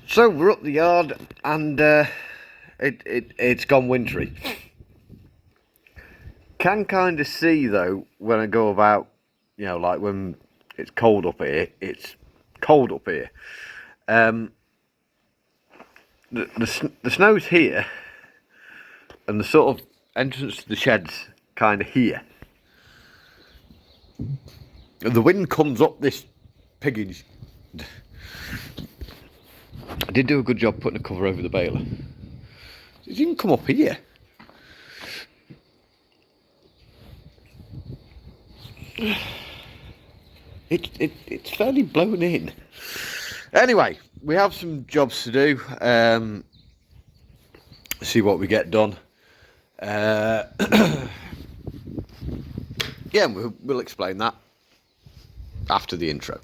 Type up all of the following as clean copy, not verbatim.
So we're up the yard and it's gone wintry. Can kind of see though when I go about, you know, like when it's cold up here. It's cold up here. The snow's here, and the sort of entrance to the shed's kind of here. The wind comes up this piggage. I did do a good job putting a cover over the baler. You can come up here. It's fairly blown in. Anyway, we have some jobs to do. See what we get done. Yeah, we'll explain that after the intro.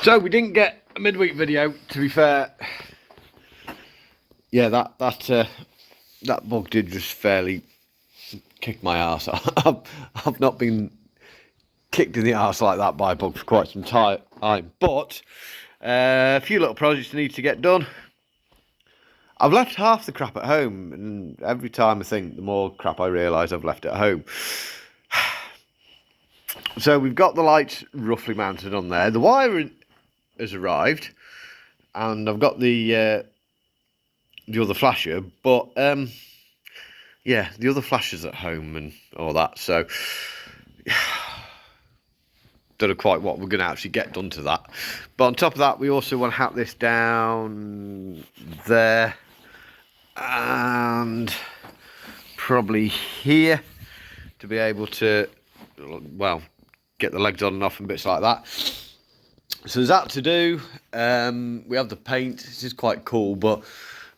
So we didn't get a midweek video, to be fair. Yeah, that bug did just fairly kick my arse. I've not been kicked in the arse like that by a bug for quite some time. But a few little projects need to get done. I've left half the crap at home, and every time I think, the more crap I realise I've left at home. So we've got the lights roughly mounted on there. The wiring has arrived, and I've got the other flasher, but yeah, the other flasher's at home and all that, so don't know quite what we're going to actually get done to that. But on top of that, we also want to hack this down there and probably here to be able to, well, get the legs on and off and bits like that. So there's that to do. We have the paint. This is quite cool, but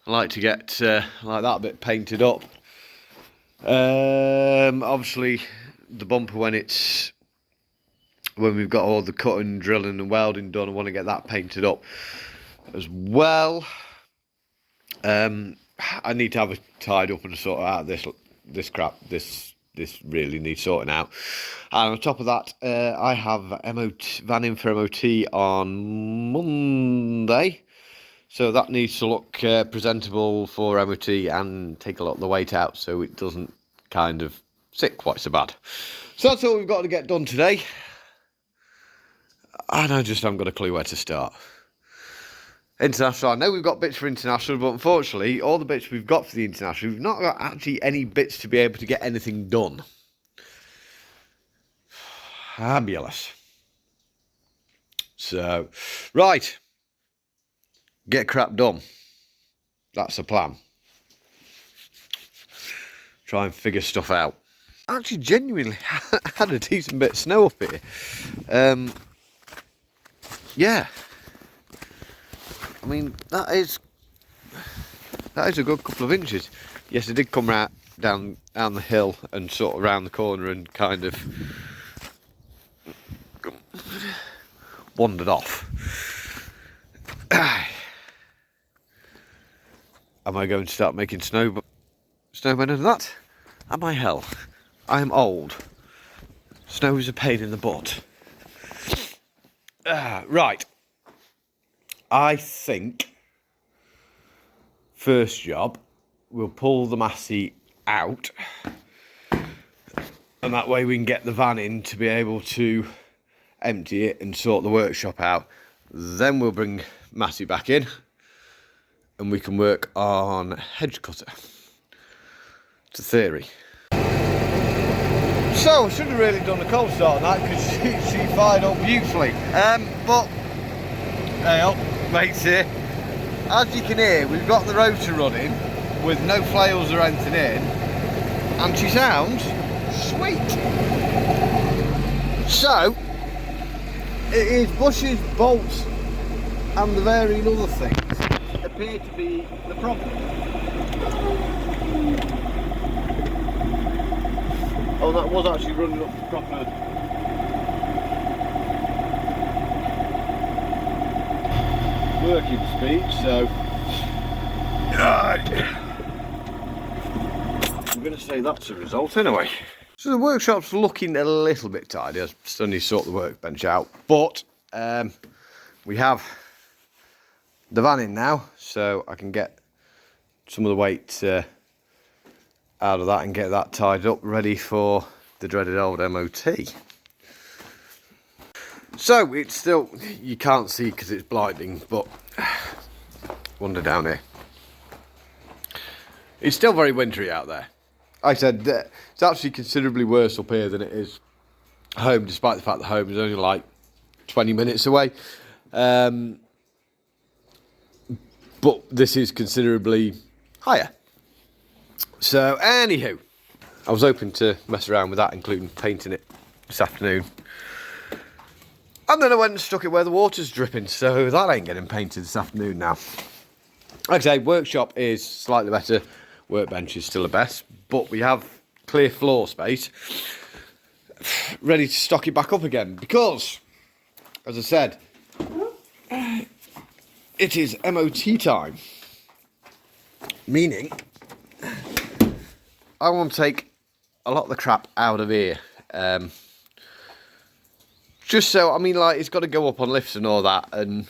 I like to get like that bit painted up. Obviously, the bumper when we've got all the cutting, drilling, and welding done, I want to get that painted up as well. I need to have it tied up and sort out this crap. This really needs sorting out. And on top of that, I have van in for MOT on Monday. So that needs to look presentable for MOT and take a lot of the weight out so it doesn't kind of sit quite so bad. So that's all we've got to get done today. And I just haven't got a clue where to start. International, I know we've got bits for international, but unfortunately, all the bits we've got for the international, we've not got actually any bits to be able to get anything done. Fabulous. So, right. Get crap done. That's the plan. Try and figure stuff out. Actually, genuinely had a decent bit of snow up here. Yeah. I mean, that is a good couple of inches. Yes, it did come right down the hill and sort of round the corner and kind of wandered off. Am I going to start making snowmen of that? Am I hell? I am old. Snow is a pain in the butt. Right. I think first job, we'll pull the Massey out, and that way we can get the van in to be able to empty it and sort the workshop out. Then we'll bring Massey back in and we can work on hedge cutter. It's a theory. So I should have really done a cold start on that because she fired up beautifully. But hey, mates here, as you can hear, we've got the rotor running with no flails or anything in, and she sounds sweet. So it is bushes, bolts, and the varying other things appear to be the problem. Oh, that was actually running up the proper. working speed, so I'm going to say that's the result anyway. So the workshop's looking a little bit tidy. I still need to sort the workbench out, but we have the van in now, so I can get some of the weight out of that and get that tied up, ready for the dreaded old MOT. So it's still, you can't see because it's blinding, but wander down here. It's still very wintry out there. Like I said, it's actually considerably worse up here than it is home, despite the fact that home is only like 20 minutes away. But this is considerably higher. So, anywho, I was hoping to mess around with that, including painting it this afternoon. And then I went and stuck it where the water's dripping, so that ain't getting painted this afternoon now. Like I say, workshop is slightly better, workbench is still the best, but we have clear floor space, ready to stock it back up again, because, as I said, it is MOT time, meaning I want to take a lot of the crap out of here. Just so, I mean, like, it's got to go up on lifts and all that, and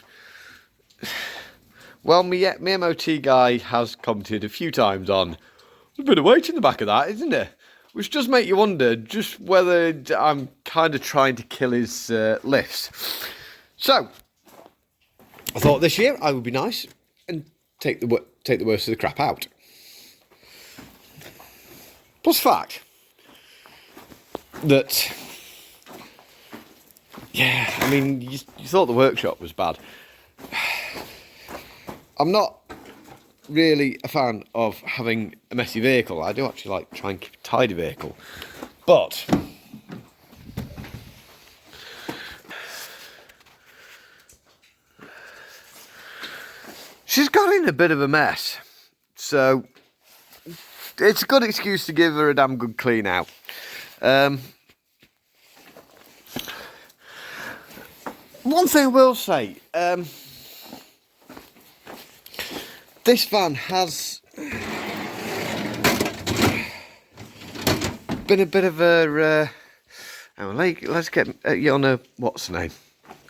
well, my MOT guy has commented a few times on, there's a bit of weight in the back of that, isn't there? Which does make you wonder just whether I'm kind of trying to kill his lifts. So, I thought this year I would be nice and take the worst of the crap out. Plus fact that, yeah, I mean, you thought the workshop was bad. I'm not really a fan of having a messy vehicle. I do actually like trying to keep a tidy vehicle. But she's got in a bit of a mess. So it's a good excuse to give her a damn good clean out. One thing I will say, this van has been a bit of a... let's get you on a... What's the name?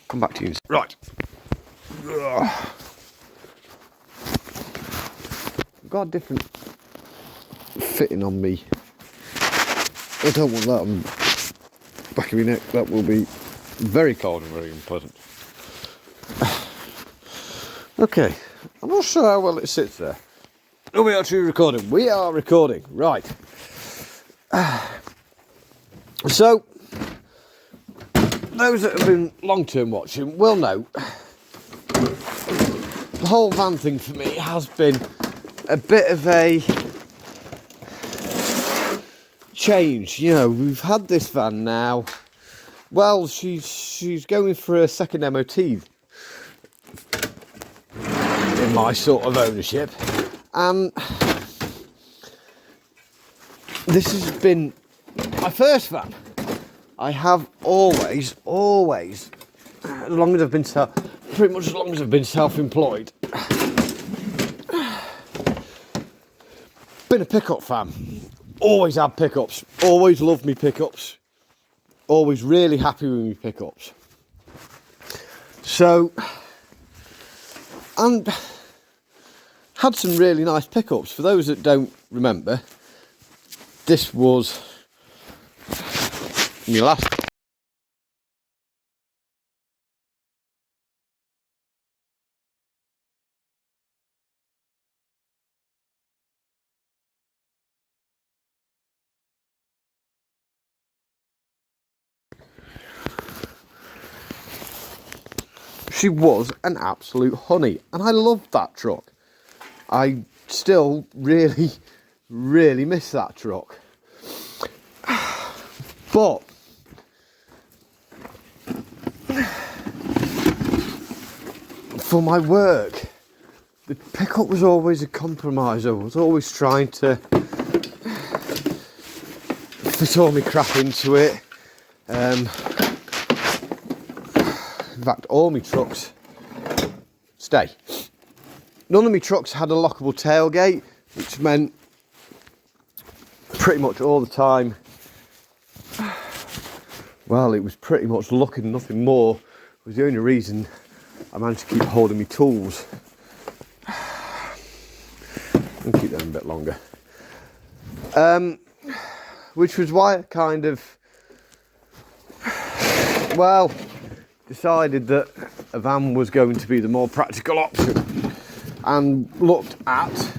Come back to you. Right. I've got a different fitting on me. I don't want that on the back of my neck. That will be very cold and very unpleasant. Okay. I'm not sure how well it sits there. Are we actually recording? We are recording, right. So, those that have been long-term watching will know the whole van thing for me has been a bit of a change. You know, we've had this van now. Well, she's going for a second MOT in my sort of ownership, and this has been my first van. I have always, as long as I've been pretty much as long as I've been self-employed, been a pickup fan. Always had pickups. Always loved me pickups. Always really happy with me pickups. So, and had some really nice pickups. For those that don't remember, this was my last. She was an absolute honey, and I loved that truck. I still really, really miss that truck. But for my work, the pickup was always a compromise. I was always trying to fit all my crap into it. In fact, all my trucks stay. None of my trucks had a lockable tailgate, which meant pretty much all the time, well, it was pretty much luck and nothing more. It was the only reason I managed to keep holding my tools. I'll keep them a bit longer. Which was why I kind of, well, decided that a van was going to be the more practical option, and looked at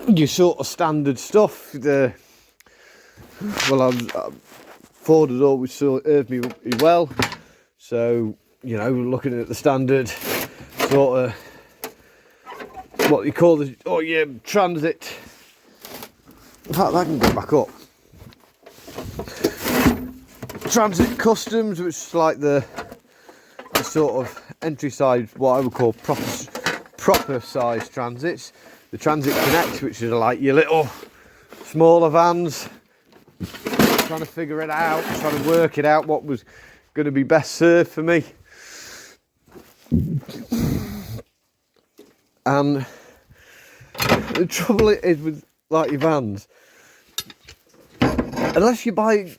your sort of standard stuff. Ford had always served me well, so looking at the standard sort of what you call your transit. In fact, I can go back up. Transit Customs, which is like the sort of entry side, what I would call proper size transits. The Transit Connect, which is like your little smaller vans. Trying to figure it out, trying to work it out what was going to be best served for me. And the trouble is with like your vans, unless you buy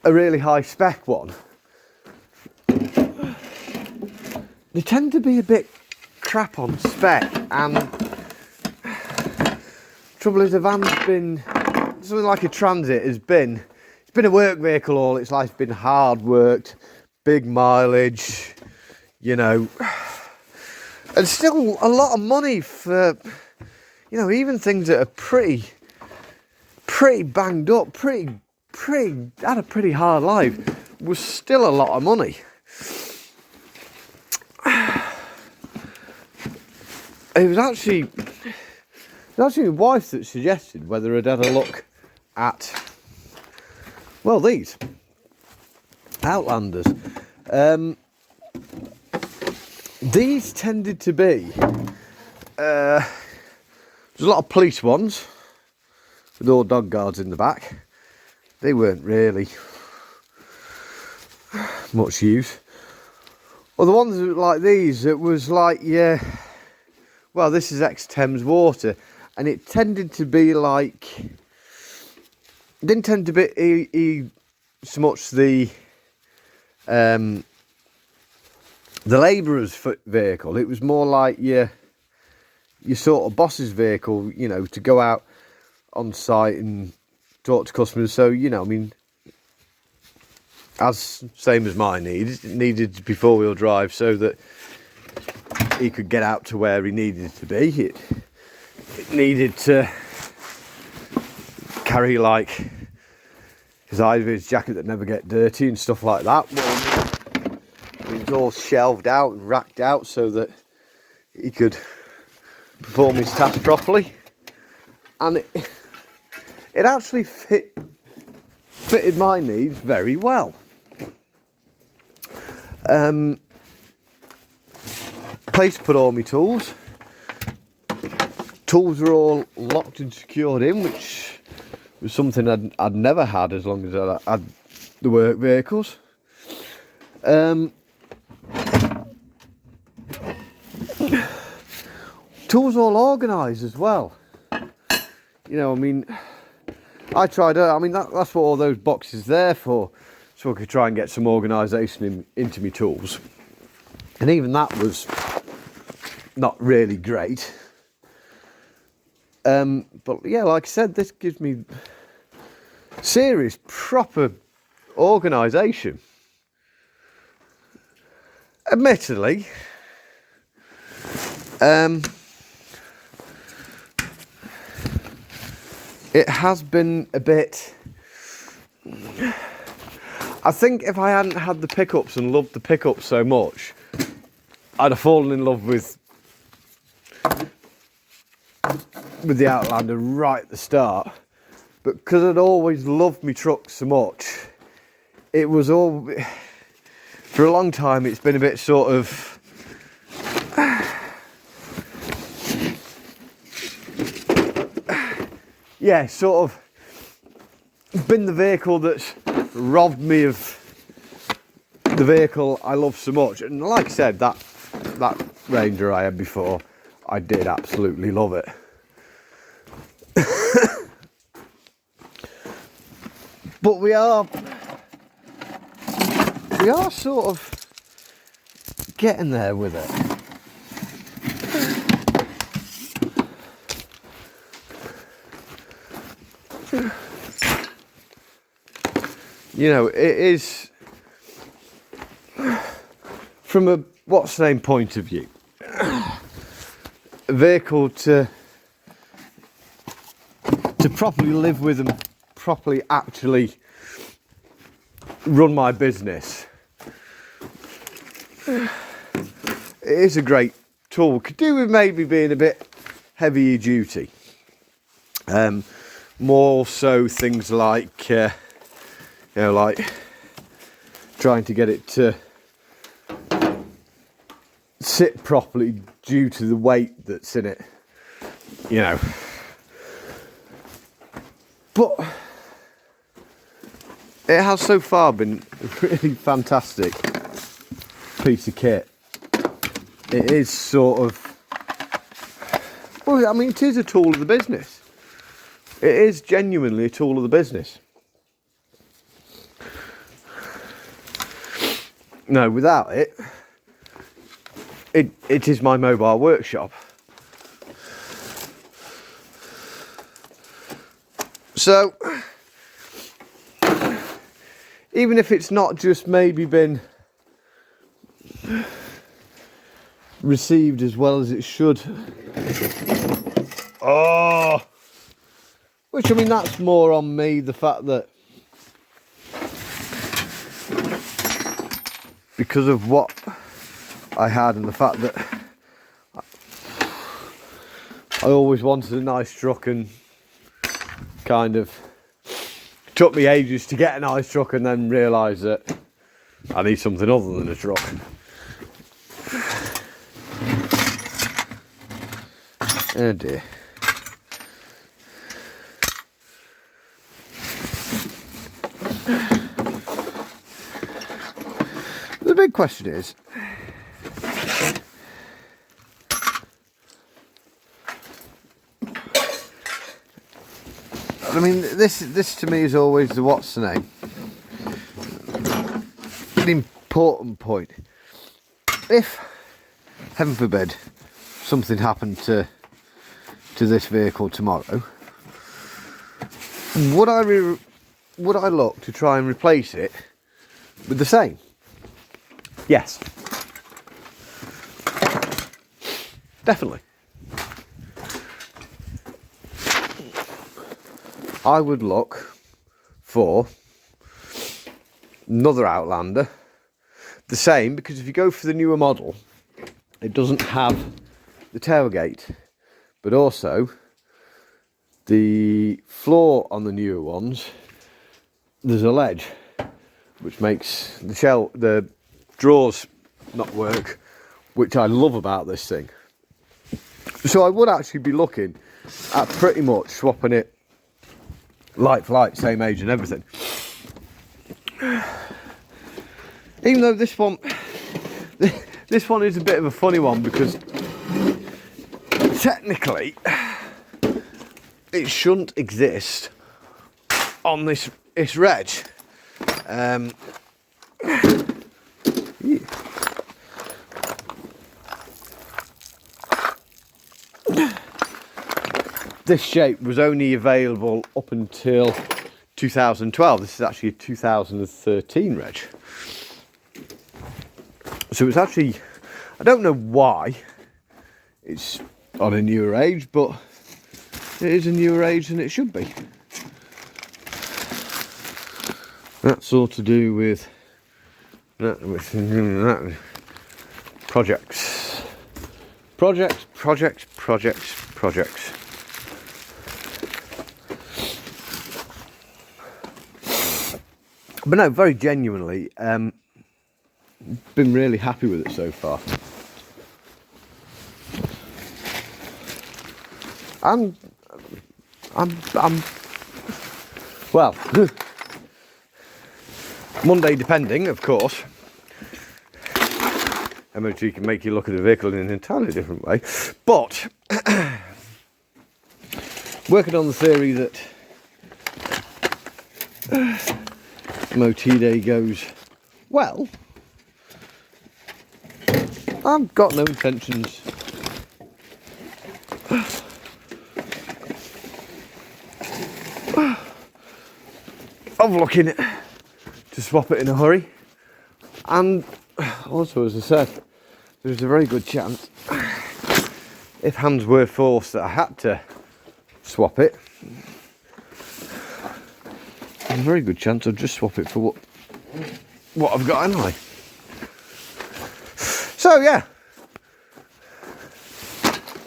a really high spec one, they tend to be a bit crap on spec. And trouble is, the van's been something like a Transit it's been a work vehicle all its life. It's been hard worked, big mileage, and still a lot of money for even things that are pretty banged up, pretty had a pretty hard life, was still a lot of money. It was actually my wife that suggested whether I'd had a look at, well, these Outlanders. These tended to be, there's a lot of police ones with all dog guards in the back. They weren't really much use. Or the ones like these, it was like, well, this is ex-Thames Water, and it tended to be like, it didn't tend to be so much the labourer's vehicle. It was more like your sort of boss's vehicle, to go out on site and talk to customers. So, same as mine needed to be four-wheel drive so that he could get out to where he needed to be. It needed to carry like his jacket that never get dirty and stuff like that. It was all shelved out and racked out so that he could perform his task properly, and it actually fitted my needs very well. Place to put all my tools. Tools were all locked and secured in, which was something I'd never had as long as I had the work vehicles. Tools all organised as well. I tried. That's what all those boxes there for, so I could try and get some organisation into my tools. And even that was not really great. But yeah, like I said, this gives me serious, proper organisation. Admittedly, it has been a bit. I think if I hadn't had the pickups and loved the pickups so much, I'd have fallen in love with the Outlander right at the start. But because I'd always loved my trucks so much, it was all, for a long time, it's been a bit sort of, yeah, sort of been the vehicle that's robbed me of the vehicle I love so much. And like I said, that Ranger I had before, I did absolutely love it. But we are sort of getting there with it. You know, it is, from a what's the name point of view, a vehicle to properly live with and properly actually run my business. It is a great tool. Could do with maybe being a bit heavier duty. More so things like, like trying to get it to sit properly due to the weight that's in it, you know. But it has so far been a really fantastic piece of kit. It is sort of, well, I mean, it is a tool of the business. It is genuinely a tool of the business. No, without it, it is my mobile workshop. So, even if it's not just maybe been received as well as it should, which, I mean, that's more on me, the fact that because of what I had and the fact that I always wanted a nice truck, and kind of took me ages to get a nice truck, and then realised that I need something other than a truck. Oh dear. The big question is, I mean, this to me is always the what's the name, an important point. If, heaven forbid, something happened to this vehicle tomorrow, would I look to try and replace it with the same? Yes, definitely. I would look for another Outlander, the same, because if you go for the newer model, it doesn't have the tailgate, but also the floor on the newer ones, there's a ledge, which makes the drawers not work, which I love about this thing. So I would actually be looking at pretty much swapping it like for like, same age and everything. Even though this one is a bit of a funny one, because technically it shouldn't exist on this reg. This shape was only available up until 2012. This is actually a 2013 reg. So it's actually, I don't know why it's on a newer age, but it is a newer age than it should be. That's all to do with projects. But no, very genuinely, been really happy with it so far. I'm well, Monday depending, of course, MOT can make you look at the vehicle in an entirely different way. But working on the theory that MOT day goes well, I've got no intentions of looking to swap it in a hurry. And also, as I said, there's a very good chance, if hands were forced, that I had to swap it, there's a very good chance I'd just swap it for what I've got anyway. So yeah,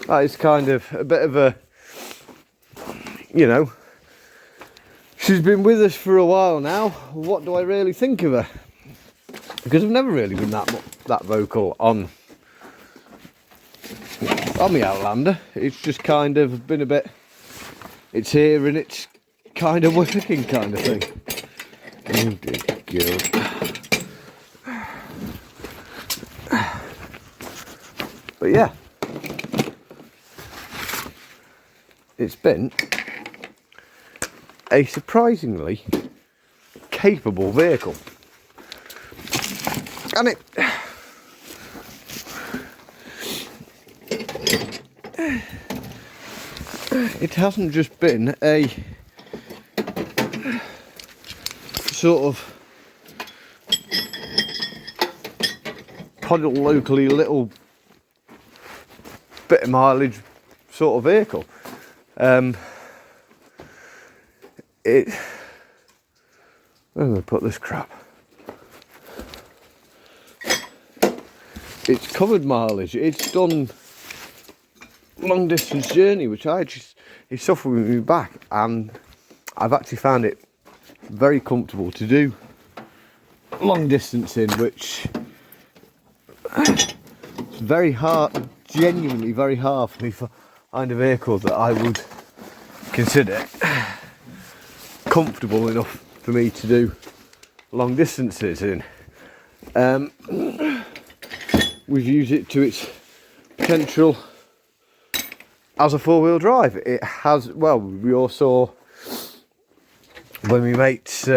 that is kind of a bit of a, you know, she's been with us for a while now. What do I really think of her? Because I've never really been that vocal on the Outlander. It's just kind of been a bit, it's here and it's kind of working kind of thing. Oh dear God. But yeah, it's been a surprisingly capable vehicle. And it hasn't just been a sort of puddle locally little bit of mileage sort of vehicle. Where do I put this crap? It's covered mileage. It's done long distance journey, which it's suffered with me back, and I've actually found it very comfortable to do long distance in, which is very hard, genuinely very hard for me to find a vehicle that I would consider comfortable enough for me to do long distances in. We've used it to its potential as a four-wheel drive. It has, well, we all saw when we mates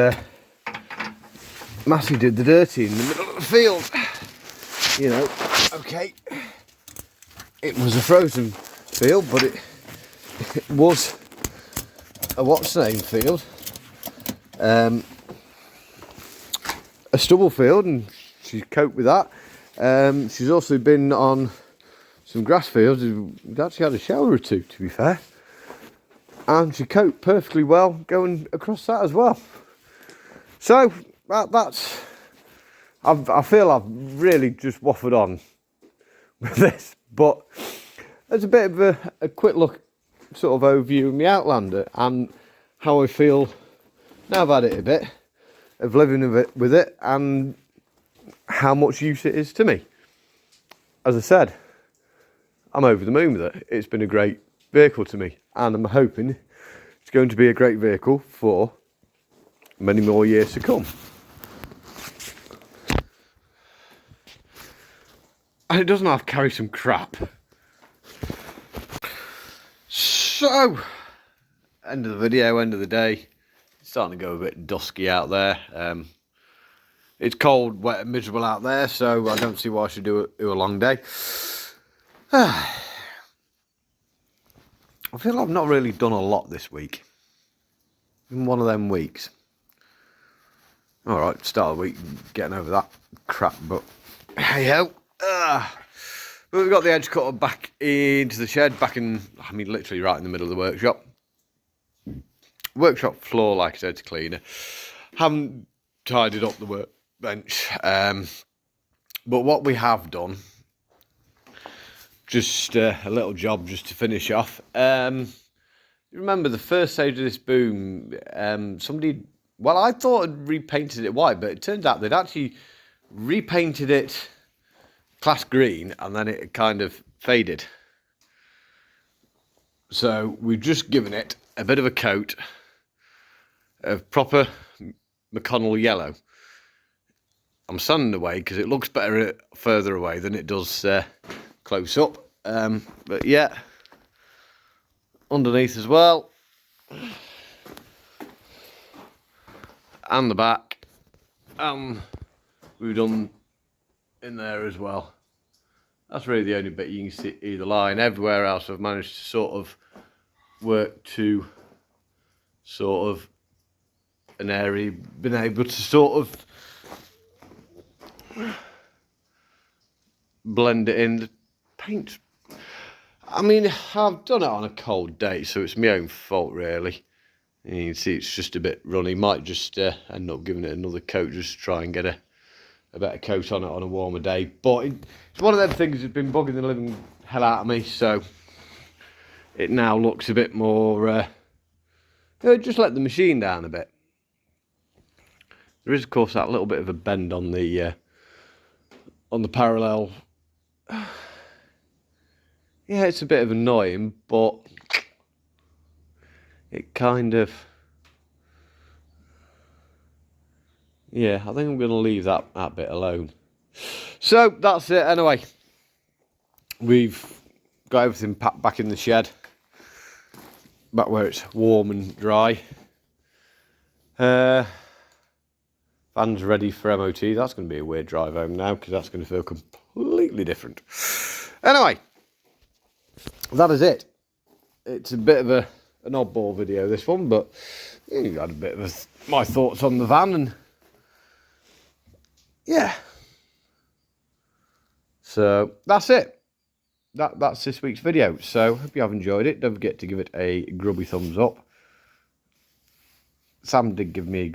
Massey did the dirty in the middle of the field. You know, okay, it was a frozen field, but it was a what's-name field, a stubble field, and she coped with that. She's also been on some grass fields. We've actually had a shower or two, to be fair, and she coped perfectly well going across that as well. So that's I feel I've really just waffled on with this, but there's a bit of a quick look sort of overview of my Outlander and how I feel now I've had it a bit of living with it and how much use it is to me. As I said, I'm over the moon with it. It's been a great vehicle to me, and I'm hoping it's going to be a great vehicle for many more years to come. And it doesn't have to carry some crap. So, end of the video, end of the day. It's starting to go a bit dusky out there. It's cold, wet and miserable out there, so I don't see why I should do a long day. I feel I've not really done a lot this week. In one of them weeks. Alright, start of the week, getting over that crap, but hey ho. But we've got the edge cutter back into the shed, back in, I mean, literally right in the middle of the workshop. Workshop floor, like I said, to cleaner. Haven't tidied up the workbench. But what we have done, just a little job just to finish off. Remember the first stage of this boom, somebody, well, I thought I'd repainted it white, but it turns out they'd actually repainted it class green and then it kind of faded. So we've just given it a bit of a coat of proper McConnell yellow. I'm standing away because it looks better further away than it does close up. But yeah, underneath as well, and the back, we've done in there as well. That's really the only bit you can see either line. Everywhere else I've managed to sort of work to sort of an area, been able to sort of blend it in. The paint, I mean, I've done it on a cold day, so it's my own fault really. And you can see it's just a bit runny. Might just end up giving it another coat just to try and get a better coat on it on a warmer day. But it's one of them things that's been bugging the living hell out of me, so it now looks a bit more just let the machine down a bit. There is of course that little bit of a bend on the parallel. Yeah, it's a bit of annoying, but it kind of, yeah, I think I'm going to leave that bit alone. So that's it anyway. We've got everything packed back in the shed, back where it's warm and dry. Van's ready for MOT. That's going to be a weird drive home now because that's going to feel completely different. Anyway, that is it. It's a bit of an oddball video, this one, but you got a bit of my thoughts on the van, and yeah. So that's it. That's this week's video. So hope you have enjoyed it. Don't forget to give it a grubby thumbs up. Sam did give me a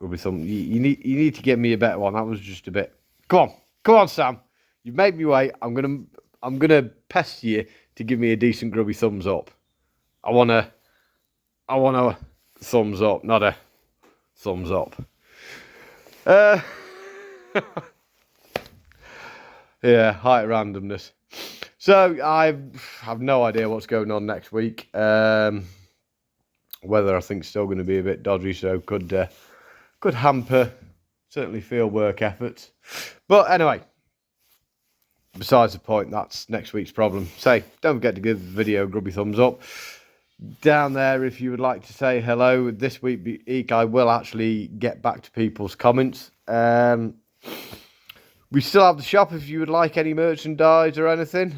grubby thumb. You need to give me a better one. That was just a bit. Come on, Sam. You've made me wait. I'm gonna pester you to give me a decent grubby thumbs up. I want a thumbs up, not a thumbs up. Yeah, height randomness. So I have no idea what's going on next week. Weather I think is still going to be a bit dodgy, so could hamper certainly field work efforts. But anyway, besides the point, that's next week's problem. Say, don't forget to give the video a grubby thumbs up. Down there, if you would like to say hello, this week I will actually get back to people's comments. We still have the shop if you would like any merchandise or anything.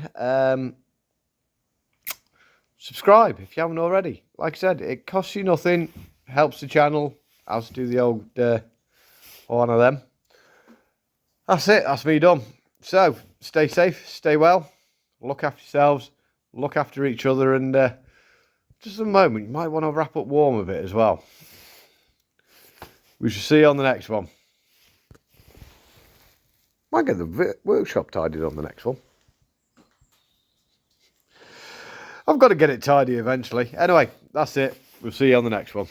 Subscribe if you haven't already. Like I said, it costs you nothing, helps the channel. I'll just do the old one of them. That's it, that's me done. So, stay safe, stay well, look after yourselves, look after each other, and just a moment, you might want to wrap up warm a bit as well. We shall see you on the next one. Might get the workshop tidied on the next one. I've got to get it tidy eventually. Anyway, that's it. We'll see you on the next one.